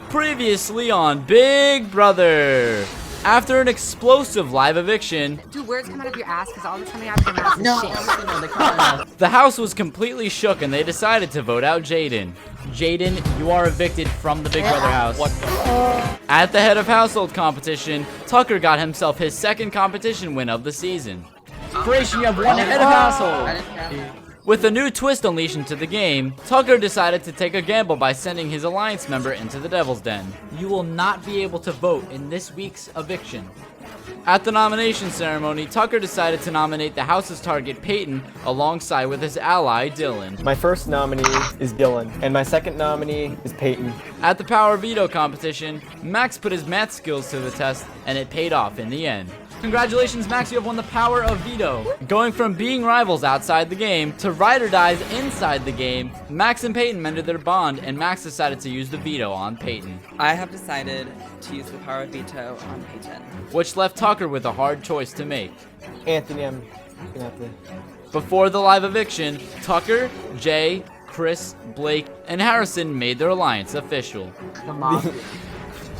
Previously on Big Brother. After an explosive live eviction, Dude, words come out of your ass because all that's coming out of your mouth is shit. No, they come out. the house was completely shook and they decided to vote out Jaiden. Jaiden, you are evicted from the Big Brother house. What the? At the head of household competition, Tucker got himself his second competition win of the season. Creation, you have one head of household. With a new twist unleashed into the game, Tucker decided to take a gamble by sending his alliance member into the Devil's Den. You will not be able to vote in this week's eviction. At the nomination ceremony, Tucker decided to nominate the house's target Peyton alongside with his ally Dylan. My first nominee is Dylan, and my second nominee is Peyton. At the power veto competition, Max put his math skills to the test and it paid off in the end. Congratulations, Max, you have won the power of veto. Going from being rivals outside the game to ride or dies inside the game, Max and Peyton mended their bond and Max decided to use the veto on Peyton, I have decided to use the power of veto on Peyton. which left Tucker with a hard choice to make. Anthony, I'm gonna have to... Before the live eviction, Tucker, Jay, Chris, Blake, and Harrison made their alliance official. The mafia.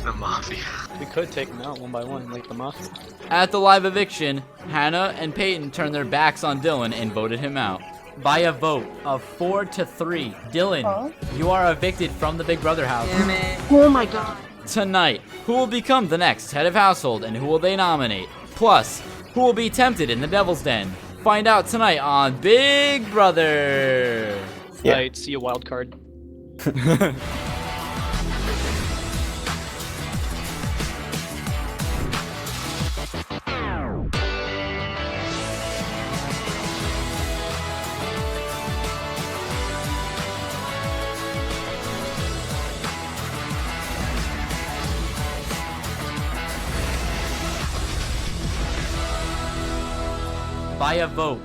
The mafia. We could take them out one by one, like the mafia. At the live eviction, Hannah and Peyton turned their backs on Dylan and voted him out. By a vote of 4-3, Dylan, you are evicted from the Big Brother house. Damn it. Oh my god. Tonight, who will become the next head of household and who will they nominate? Plus, who will be tempted in the Devil's Den? Find out tonight on Big Brother. Yeah. Right, see a wild card. By a vote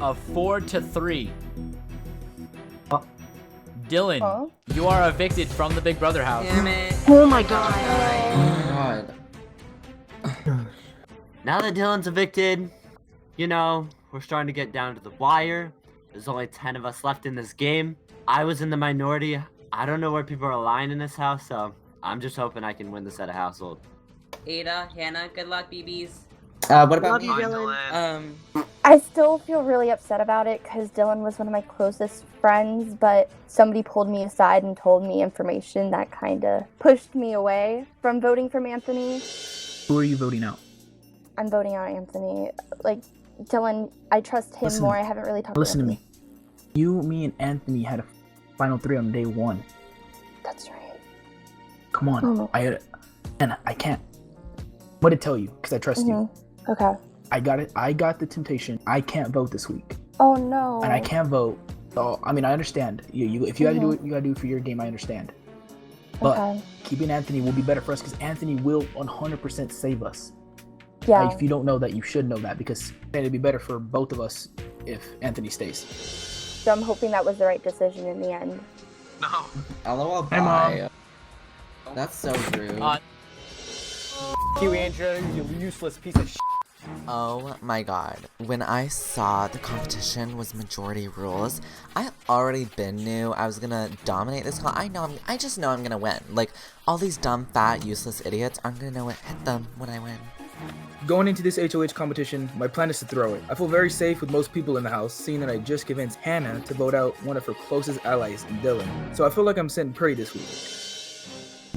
of 4-3, Dylan, you are evicted from the Big Brother house. Damn it. Oh my god. Now that Dylan's evicted, you know, we're starting to get down to the wire. There's only 10 of us left in this game. I was in the minority. I don't know where people are lying in this house, so I'm just hoping I can win this at a household. Ayda, Hannah, good luck, BBs. What about Love you, Hi, Dylan. Dylan. I still feel really upset about it because Dylan was one of my closest friends, but somebody pulled me aside and told me information that kind of pushed me away from voting for Anthony. Who are you voting out? I'm voting out Anthony. Like, Dylan, I trust him Listen- more. I haven't really talked Listen to him. me. You, me, and Anthony had a final 3 on day 1. That's right. Come on. Oh. I can't. What to tell you? Because I trust you. Okay. I got it. I got the temptation. I can't vote this week, Oh no. and I can't vote. So I mean, I understand. You if you gotta do it, you gotta do it for your game. I understand. But Okay. keeping Anthony will be better for us because Anthony will 100% save us. Yeah. Like, if you don't know that, you should know that because it'd be better for both of us if Anthony stays. So I'm hoping that was the right decision in the end. No. LOL, Hey, Mom. That's so rude. You, Andrew, you useless piece of shit. Oh my god. When I saw the competition was majority rules, I already been knew I was gonna dominate this call. I just know I'm gonna win. Like, all these dumb, fat, useless idiots, I'm gonna know it hit them when I win. Going into this HOH competition, my plan is to throw it. I feel very safe with most people in the house, seeing that I just convinced Hannah to vote out one of her closest allies, Dylan. So I feel like I'm sitting pretty this week.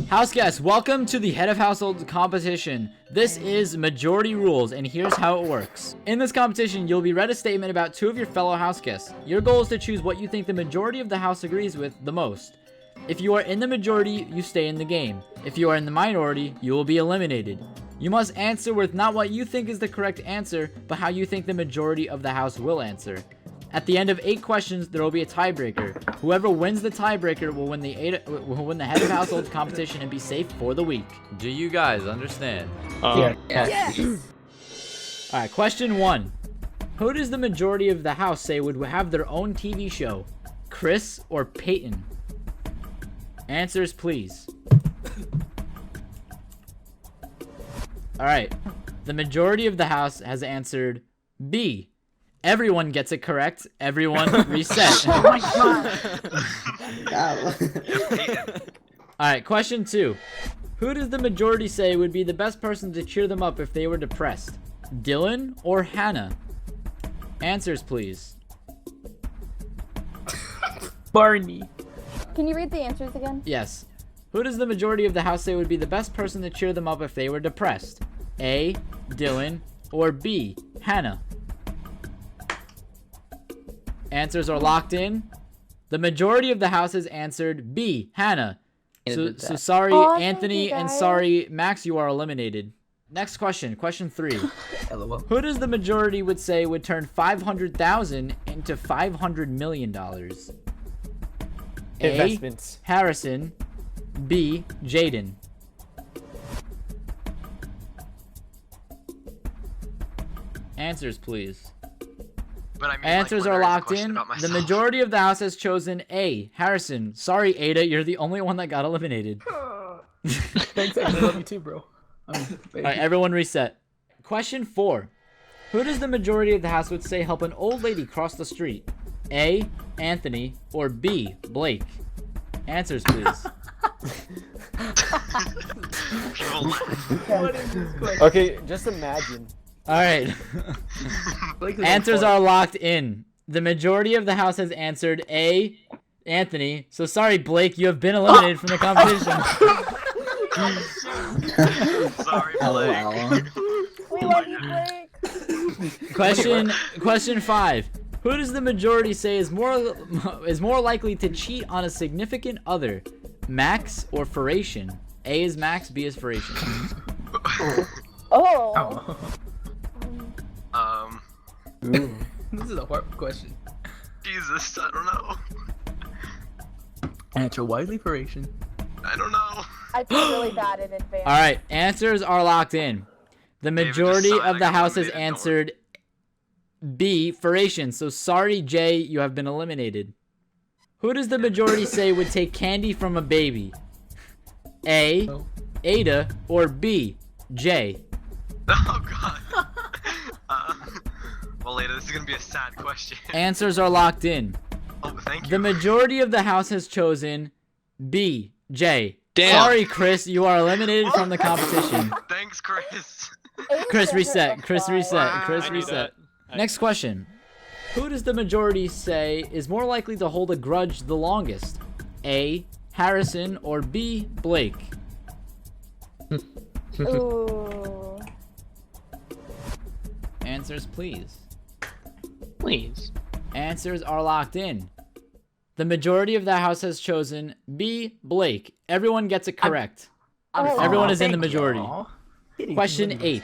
House guests, welcome to the head of household competition. This is majority rules, and here's how it works. In this competition, you'll be read a statement about 2 of your fellow house guests. Your goal is to choose what you think the majority of the house agrees with the most. If you are in the majority, you stay in the game. If you are in the minority, you will be eliminated. You must answer with not what you think is the correct answer, but how you think the majority of the house will answer. At the end of 8 questions, there will be a tiebreaker. Whoever wins the tiebreaker will win the head of household competition and be safe for the week. Do you guys understand? Yeah. All right, question 1. Who does the majority of the house say would have their own TV show? Chris or Peyton? Answers, please. All right. The majority of the house has answered B. Everyone gets it correct. Everyone reset. Oh my god. Alright, question 2. Who does the majority say would be the best person to cheer them up if they were depressed? Dylan or Hannah? Answers, please. Barney. Can you read the answers again? Yes. Who does the majority of the house say would be the best person to cheer them up if they were depressed? A. Dylan or B. Hannah? Answers are locked in. The majority of the house has answered B. Hannah. So sorry, Aw, thank Anthony, you, and guys. sorry, Max, you are eliminated. Next question, question 3. LOL. Who does the majority would say would turn 500,000 into $500 million? A. Investments. Harrison. B. Jaiden. Answers, please. But I mean, Answers like, are when there is a locked question in. about The myself. majority of the house has chosen A. Harrison. Sorry, Ayda, you're the only one that got eliminated. Thanks, I love you too, bro. Alright, everyone reset. Question 4. Who does the majority of the house would say help an old lady cross the street? A. Anthony or B. Blake? Answers, please. People laugh. What is this question? Okay, just imagine. Alright. Answers are locked in. The majority of the house has answered A. Anthony. So sorry, Blake, you have been eliminated from the competition. Sorry, Blake. LOL. We love you, Blake. Question 5. Who does the majority say is more likely to cheat on a significant other? Max or Foration? A is Max, B is Foration. Oh. This is a hard question. Jesus, I don't know. Answer wisely, Foration. I don't know. I feel really bad in advance. Alright, answers are locked in. The majority decide of I the got house has eliminated, don't answered B, Foration. So sorry, Jay, you have been eliminated. Who does the majority say would take candy from a baby? A, Oh. Ayda, or B, Jay? Oh god. Well, later, this is gonna be a sad question. Answers are locked in. Oh, thank you. The majority of the house has chosen B, Jay. Damn. Sorry, Chris, you are eliminated from the competition. Thanks, Chris. Chris, reset. Chris, reset. Chris, I knew reset. Next question. Who does the majority say is more likely to hold a grudge the longest? A, Harrison, or B, Blake? Ooh. Answers, please. Please. Answers are locked in. The majority of the house has chosen B, Blake. Everyone gets it correct. Everyone is in the majority. Aw. Question 8.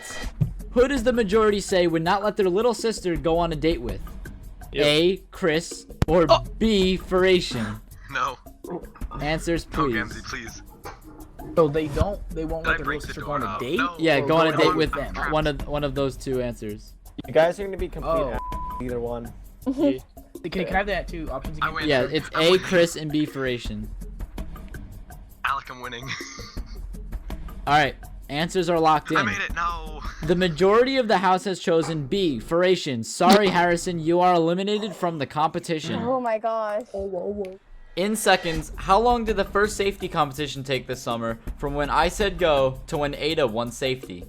Who does the majority say would not let their little sister go on a date with? A, Chris, or B, Foration? No. Answers, Oh, please. Gamzee, please. So they won't Did let I their little break the sister go door on a out? date? No. Yeah, Or go on a go date on with them? Crap. one of those two answers. You guys are gonna be complete Oh. either one. Can I have that two options I again? win. Yeah, it's A, Chris, and B, Foration. Alec, I'm winning. Alright, answers are locked I in. made it. No. The majority of the house has chosen B, Foration. Sorry, Harrison, you are eliminated from the competition. Oh my gosh. In seconds, how long did the first safety competition take this summer from when I said go to when Ayda won safety?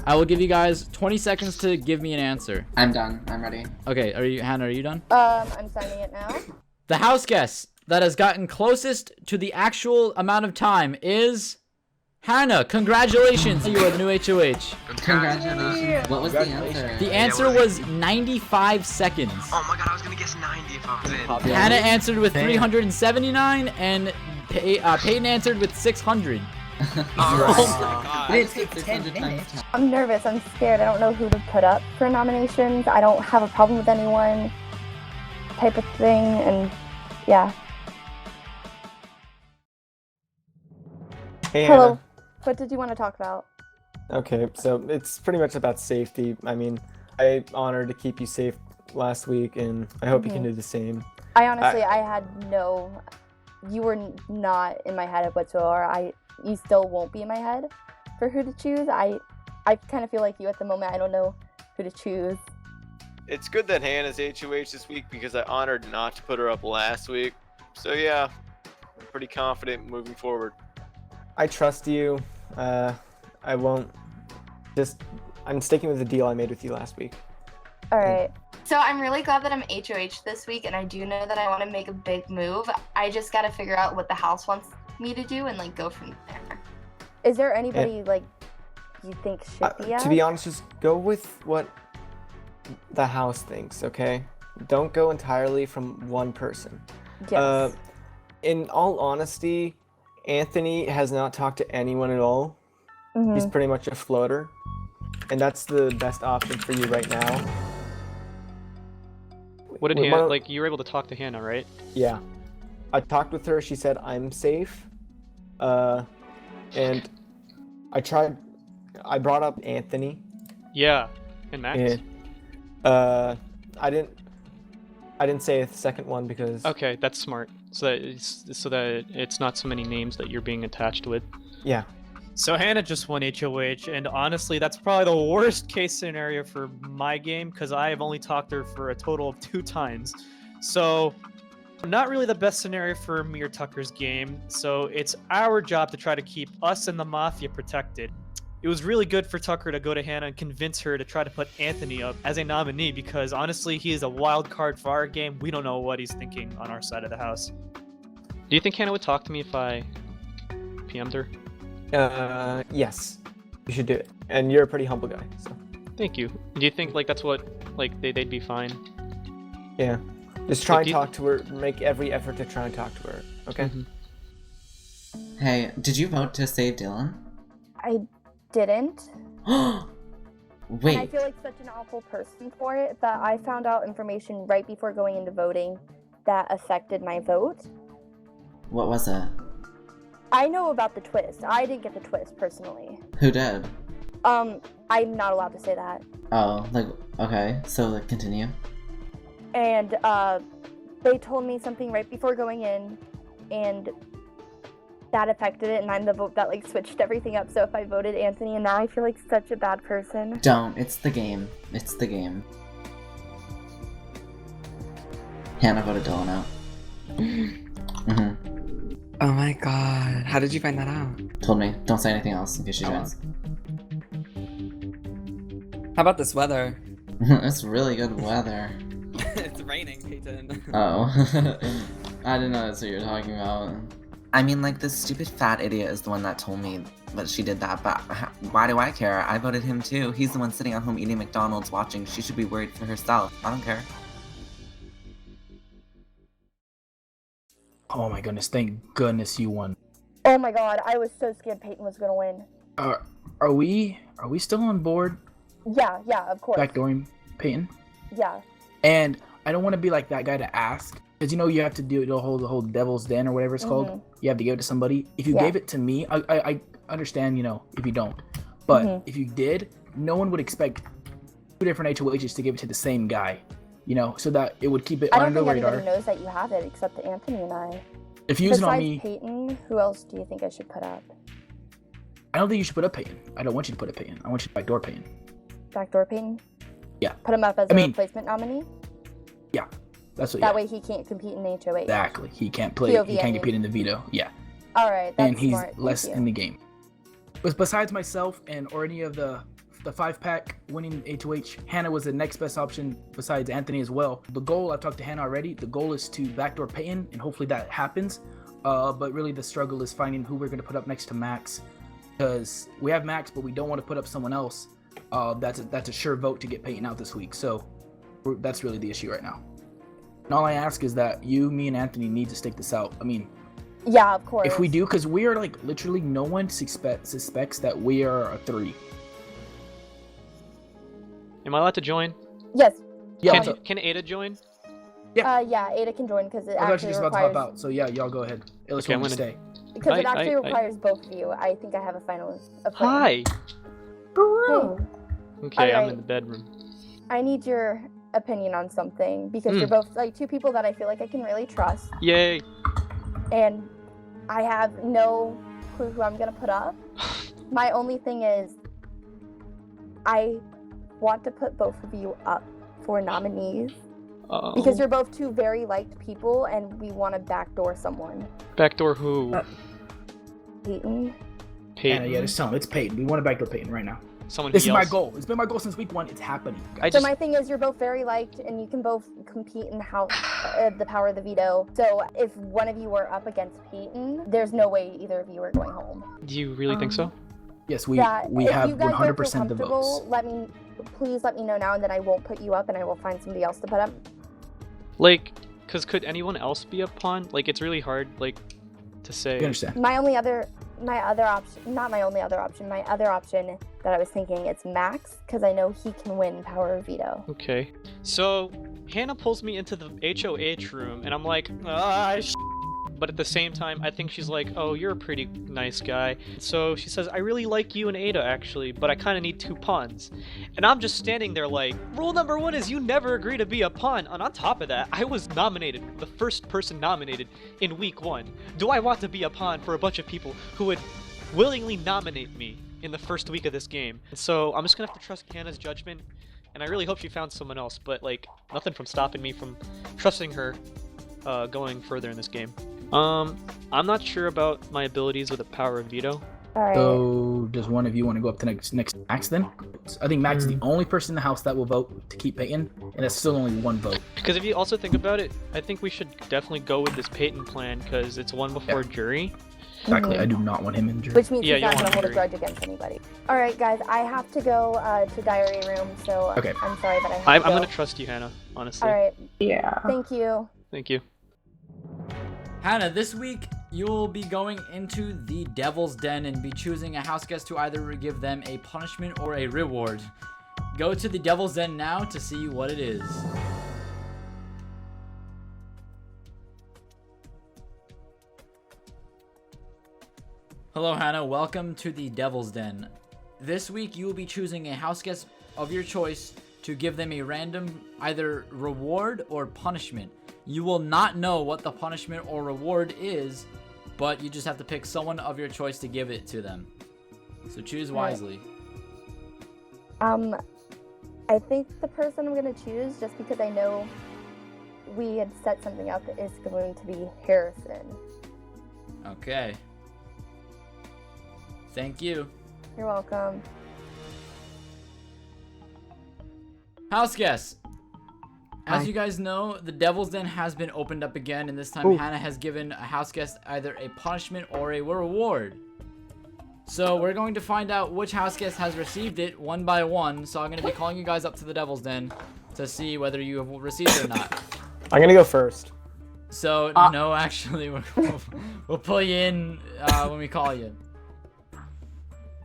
I will give you guys 20 seconds to give me an answer. I'm done. I'm ready. Okay, Hannah, are you done? I'm signing it now. The house guest that has gotten closest to the actual amount of time is Hannah. Congratulations, you are the new HOH. Congratulations. What was the answer? The answer was 95 seconds. Oh my god, I was gonna guess 90 if I was in. Hannah answered with 379 and Peyton answered with 600. Wait, it takes 600 times. I'm nervous. I'm scared. I don't know who to put up for nominations. I don't have a problem with anyone type of thing. And yeah. Hey, Hello. Hannah. What did you want to talk about? Okay, so it's pretty much about safety. I mean, I honored to keep you safe last week, and I hope you can do the same. I honestly, I had no. You were not in my head whatsoever. You still won't be in my head for who to choose. I kind of feel like you at the moment. I don't know who to choose. It's good that Hannah's HOH this week because I honored not to put her up last week. So yeah, I'm pretty confident moving forward. I trust you. I won't. I'm sticking with the deal I made with you last week. All right. So I'm really glad that I'm HOH this week, and I do know that I want to make a big move. I just got to figure out what the house wants me to do and like go from there. Is there anybody like you think should be out? To be honest, just go with what the house thinks, okay? Don't go entirely from one person. Yes. In all honesty, Anthony has not talked to anyone at all. He's pretty much a floater, and that's the best option for you right now. What did Hannah, like, you were able to talk to Hannah, right? Yeah. I talked with her, she said I'm safe. And I brought up Anthony. Yeah, and Max? And, I didn't say a second one because... Okay, that's smart. So that it's not so many names that you're being attached with. Yeah. So Hannah just won HOH, and honestly, that's probably the worst case scenario for my game, because I have only talked to her for a total of 2 times. So, not really the best scenario for me or Tucker's game, so it's our job to try to keep us and the Mafia protected. It was really good for Tucker to go to Hannah and convince her to try to put Anthony up as a nominee, because honestly, he is a wild card for our game. We don't know what he's thinking on our side of the house. Do you think Hannah would talk to me if I PM'd her? Yes. You should do it. And you're a pretty humble guy, so. Thank you. Do you think, like, that's what, like, they'd be fine? Yeah. Just try and talk to her, make every effort to try and talk to her, okay? Hey, did you vote to save Dylan? I didn't. Wait. And I feel like such an awful person for it that I found out information right before going into voting that affected my vote. What was it? I know about the twist. I didn't get the twist personally. Who did? I'm not allowed to say that. Oh, like, okay, so like, continue. And they told me something right before going in, and that affected it, and I'm the vote that like switched everything up. So if I voted Anthony, and now I feel like such a bad person. Don't. It's the game. It's the game. Hannah voted Dylan out. Oh my god. How did you find that out? Told me. Don't say anything else in case she joins. How about this weather? It's really good weather. It's raining, Peyton. Oh. I didn't know that's what you were talking about. I mean, like, this stupid fat idiot is the one that told me that she did that, but why do I care? I voted him too. He's the one sitting at home eating McDonald's watching. She should be worried for herself. I don't care. Oh my goodness, thank goodness you won. Oh my god, I was so scared Peyton was gonna win. Are we still on board? Yeah, of course. Backdooring Peyton? Yeah. And I don't want to be like that guy to ask, because you know you have to do the whole devil's den or whatever it's called. You have to give it to somebody. If you gave it to me, I understand, you know, if you don't. But if you did, no one would expect 2 different HOHs to give it to the same guy. You know, so that it would keep it under the radar. I don't think anybody knows that you have it except Anthony and I. If you use it on me... Besides Peyton, who else do you think I should put up? I don't think you should put up Peyton. I don't want you to put up Peyton. I want you to backdoor Peyton. Backdoor Peyton? Yeah. Put him up as a replacement nominee? Yeah. That's what. That way he can't compete in the HOH. Exactly. He can't play. POV, he can't compete in the veto. Yeah. Alright, that's and he's smart. less in the game. But besides myself or any of the 5-pack winning HOH, Hannah was the next best option besides Anthony as well. The goal, I've talked to Hannah already, the goal is to backdoor Peyton, and hopefully that happens. But really the struggle is finding who we're going to put up next to Max. Because we have Max, but we don't want to put up someone else. That's a sure vote to get Peyton out this week. So that's really the issue right now. And all I ask is that you, me, and Anthony need to stick this out. I mean... Yeah, of course. If we do, because we are like, literally no one suspects that we are a 3. Am I allowed to join? Yes. Yeah. Can Ayda join? Yeah. Ayda can join because it actually just requires... about to hop out. So yeah, y'all go ahead. Let's stay. Because it actually requires both of you. I think I have a final Hi. Hey. Okay, I'm in the bedroom. I need your opinion on something because you're both like 2 people that I feel like I can really trust. Yay. And I have no clue who I'm gonna put up. My only thing is I want to put both of you up for nominees because you're both 2 very liked people and we want to backdoor someone. Backdoor who? Peyton. Peyton. Hannah, yeah, just tell him it's Peyton. We want to backdoor Peyton right now. Someone This who is my yells. goal. It's been my goal since week 1. It's happening. So my thing is, you're both very liked, and you can both compete in the power of the veto. So if one of you are up against Peyton, there's no way either of you are going home. Do you really think so? Yes, we If have you guys don't feel 100% the votes. comfortable, please let me know now, and then I won't put you up, and I will find somebody else to put up. Like, cause could anyone else be a pawn? Like, it's really hard, like, to say. You understand? My other option that I was thinking is Max, because I know he can win power of veto. Okay. So Hannah pulls me into the HOH room, and I'm like, but at the same time, I think she's like, oh, you're a pretty nice guy. So she says, I really like you and Ayda, actually, but I kind of need 2 pawns. And I'm just standing there like, rule number 1 is you never agree to be a pawn. And on top of that, I was nominated, the first person nominated in week 1. Do I want to be a pawn for a bunch of people who would willingly nominate me in the first week of this game? So I'm just gonna have to trust Hannah's judgment. And I really hope she found someone else, but like, nothing from stopping me from trusting her going further in this game. I'm not sure about my abilities with a power of veto. Alright. So, does one of you want to go up to next Max then? I think Max is the only person in the house that will vote to keep Peyton, and that's still only 1 vote. Because if you also think about it, I think we should definitely go with this Peyton plan, because it's 1 before jury. Exactly, I do not want him in jury. Which means Yeah, he's not you going want to hold a jury. grudge against anybody. Alright, guys, I have to go to diary room, so Okay. I'm sorry, but I have I'm to go. gonna trust you, Hannah, honestly. Alright. Yeah. Thank you. Thank you. Hannah, this week you'll be going into the Devil's Den and be choosing a house guest to either give them a punishment or a reward. Go to the Devil's Den now to see what it is. Hello, Hannah. Welcome to the Devil's Den. This week you will be choosing a house guest of your choice to give them a random either reward or punishment. You will not know what the punishment or reward is, but you just have to pick someone of your choice to give it to them. So choose wisely. I think the person I'm going to choose, just because I know we had set something up, is going to be Harrison. Okay. Thank you. You're welcome. House guests. As Hi. you guys know, the Devil's Den has been opened up again, and this time Hannah has given a house guest either a punishment or a reward. So we're going to find out which house guest has received it 1 by 1. So I'm going to be calling you guys up to the Devil's Den to see whether you have received it or not. I'm gonna go first. So no, actually, we'll pull you in when we call you.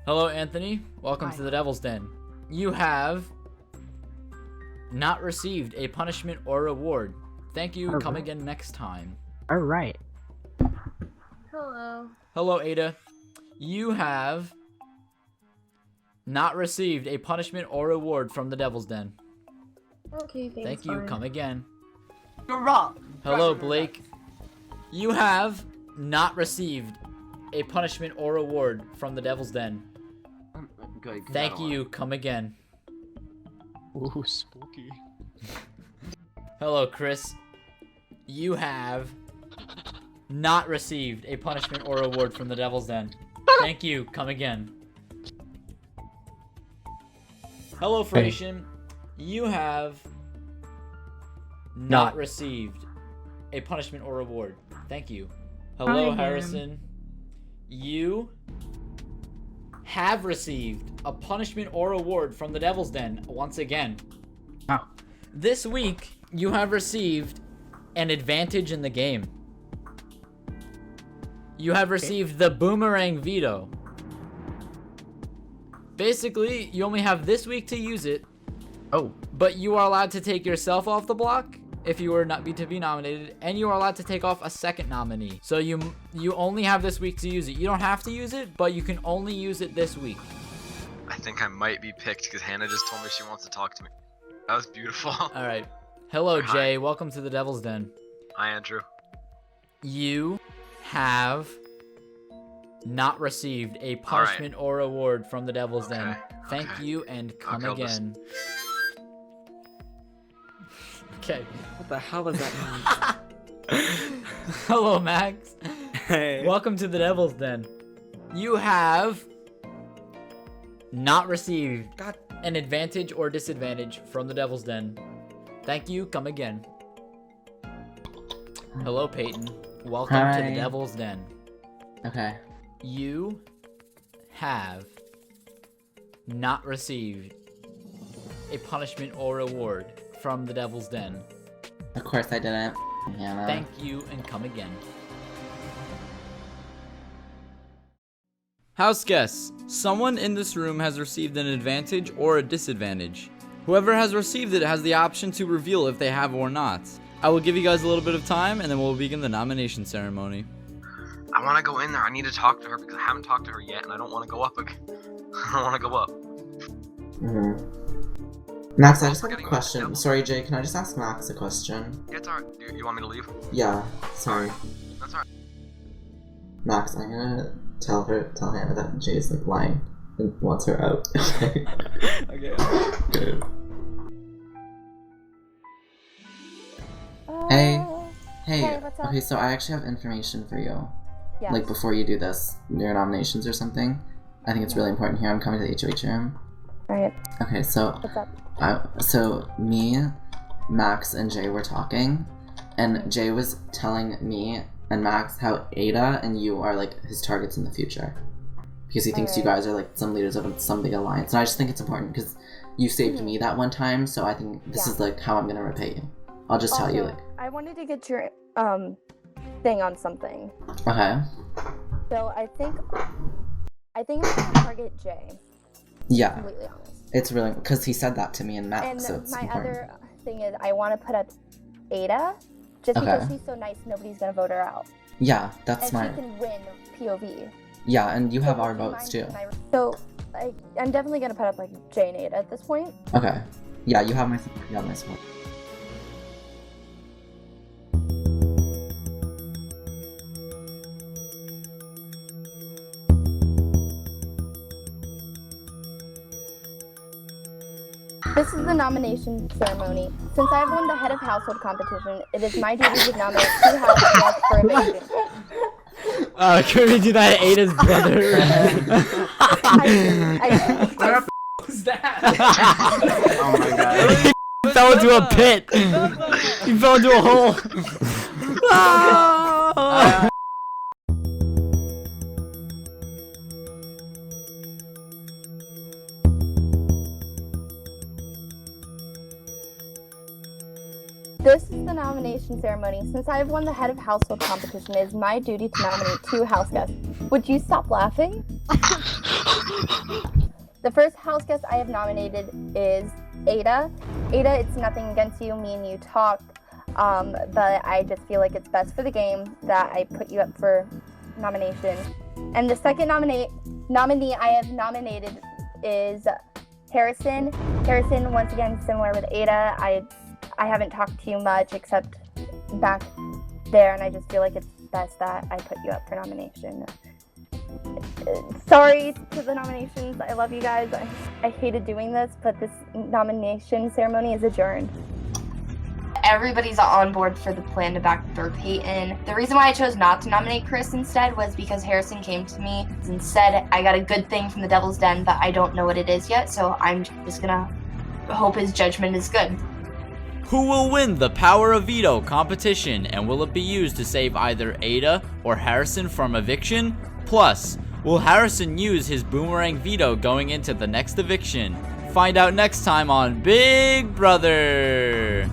Hello, Anthony. Welcome to the Devil's Den. You have not received a punishment or reward. Thank you. Come again next time. Alright. Hello. Hello, Ayda. You have not received a punishment or reward from the Devil's Den. Okay, thanks. Thank you. Fine. Come again. You're wrong. Hello, Blake. You have not received a punishment or reward from the Devil's Den. Good. 'cause I Thank don't you. Come again. Ooh, spooky. Hello, Chris. You have not received a punishment or reward from the Devil's Den. Thank you. Come again. Hello, Frasian. You have not received a punishment or reward. Thank you. Hello, Hi, Harrison. You have received a punishment or reward from the Devil's Den once again. Wow. This week, you have received an advantage in the game. You have received the boomerang veto. Basically, you only have this week to use it. Oh. But you are allowed to take yourself off the block if you were not to be nominated, and you are allowed to take off a second nominee. So you only have this week to use it. You don't have to use it, but you can only use it this week. I think I might be picked because Hannah just told me she wants to talk to me. That was beautiful. All right. Hello, Hi. Jay. Welcome to the Devil's Den. Hi, Andrew. You have not received a punishment or reward from the Devil's Den. Thank you, and come Okay, again. Okay. What the hell does that mean? Hello, Max. Hey. Welcome to the Devil's Den. You have not received an advantage or disadvantage from the Devil's Den. Thank you. Come again. Hello, Peyton. Welcome to the Devil's Den. Okay. You have not received a punishment or reward from the Devil's Den. Of course I didn't. Hannah. Thank you and come again. House guests, someone in this room has received an advantage or a disadvantage. Whoever has received it has the option to reveal if they have or not. I will give you guys a little bit of time and then we'll begin the nomination ceremony. I want to go in there. I need to talk to her because I haven't talked to her yet and I don't want to go up again. I don't want to go up. Max, I just have a question. Sorry, Jay, can I just ask Max a question? Yeah, it's alright. You want me to leave? Yeah, sorry. That's alright. Max, I'm gonna tell Hannah that Jay's like lying and wants her out. Okay. Okay. Good. Hey, what's up? okay, so I actually have information for you. Yes. Like before you do this, your nominations or something. I think it's really important here. I'm coming to the HOH room. Alright. Okay, so What's up? So me, Max, and Jay were talking, and Jay was telling me and Max how Ayda and you are like his targets in the future, because he thinks you guys are like some leaders of some big alliance. And I just think it's important because you saved me that one time, so I think this is like how I'm gonna repay you. I'll just tell you like. I wanted to get your thing on something. Okay. So I think I'm gonna target Jay. Yeah. Completely honest. It's really because he said that to me and Max, And so it's my important. other thing is I want to put up Ayda, just because she's so nice, nobody's gonna vote her out. Yeah, that's and smart. she can win POV. Yeah, and you have our votes too. So I'm definitely gonna put up like Jay and Ayda at this point. Okay. Yeah, you have my support. You have my support. This is the nomination ceremony. Since I have won the head of household competition, it is my duty to nominate 2 house guests for eviction. Can we do that at Ayda's brother? What was that? Oh my god. He fell into a pit. He fell into a hole. Ah! This is the nomination ceremony. Since I have won the head of household competition, it is my duty to nominate 2 house guests. Would you stop laughing? The first house guest I have nominated is Ayda. Ayda, it's nothing against you. Me and you talked, but I just feel like it's best for the game that I put you up for nomination. And the second nominee I have nominated is Harrison. Harrison, once again, similar with Ayda. I haven't talked to you much except back there, and I just feel like it's best that I put you up for nomination. Sorry to the nominations. I love you guys. I hated doing this, but this nomination ceremony is adjourned. Everybody's on board for the plan to backdoor Peyton. The reason why I chose not to nominate Chris instead was because Harrison came to me and said, I got a good thing from the Devil's Den, but I don't know what it is yet, so I'm just gonna hope his judgment is good. Who will win the Power of Veto competition, and will it be used to save either Ayda or Harrison from eviction? Plus, will Harrison use his boomerang veto going into the next eviction? Find out next time on Big Brother!